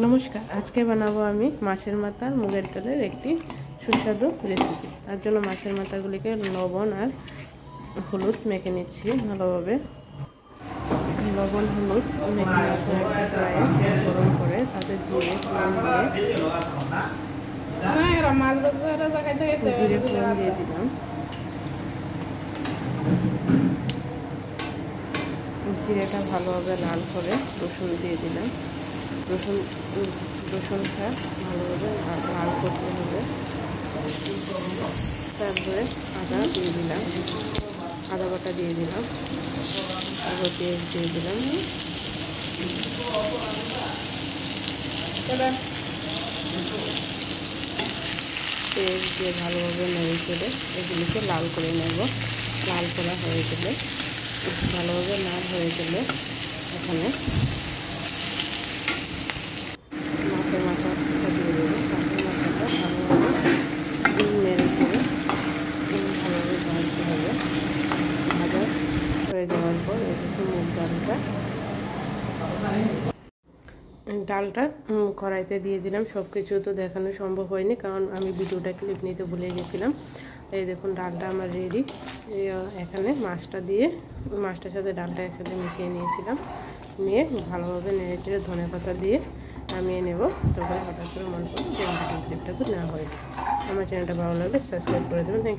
নমস্কার, আজকে বানাবো আমি মাছের মাথার মুগের ডালের একটি সুস্বাদু রেসিপি। তার জন্য মাছের মাথাগুলিকে লবণ আর হলুদ মেখে নিচ্ছি ভালোভাবে। লবণ হলুদ মেখে নিচ্ছি একটা কড়াইয়ে গরম করে, তাতে জিরে ফোড়ন দিয়ে দিলাম। জিরেটা ভালোভাবে লাল করে রসুন দিয়ে দিলাম। রসুনটা ভালোভাবে লাল করতে হবে। তারপরে আদা দিয়ে দিলাম, আদা বাটা দিয়ে দিলাম, তারপর পেঁয়াজ দিয়ে দিলাম। পেঁয়াজ দিয়ে ভালোভাবে নেড়ে চেড়ে এগুলিকে লাল করে নেব। লাল করা হয়ে গেলে, ভালোভাবে লাল হয়ে গেলে এখানে মাছের মাথাটা দিয়ে দেবো। মাছের মাথাটা ভালোভাবে নেড়ে চেড়ে ভালোভাবে ভাজতে হবে। ভাজা হয়ে যাওয়ার পর একটু মুগ ডালটা কড়াইতে দিয়ে দিলাম। সব কিছু তো দেখানো সম্ভব হয়নি, কারণ আমি ভিডিওটা ক্লিপ নিতে ভুলে গেছিলাম। এই দেখুন, ডালটা আমার রেডি। এখানে মাছটা দিয়ে মাছটার সাথে ডালটা একসাথে মিশিয়ে নিয়েছিলাম। নিয়ে ভালোভাবে নেড়ে চেড়ে ধনেপাতা দিয়ে নামিয়ে নেব। তখন হঠাৎ করে মনে করুন যে আমার ক্লিপটা নেওয়া হয়নি। আমার চ্যানেলটা ভালো লাগলে সাবস্ক্রাইব করে দেবেন। Thank you.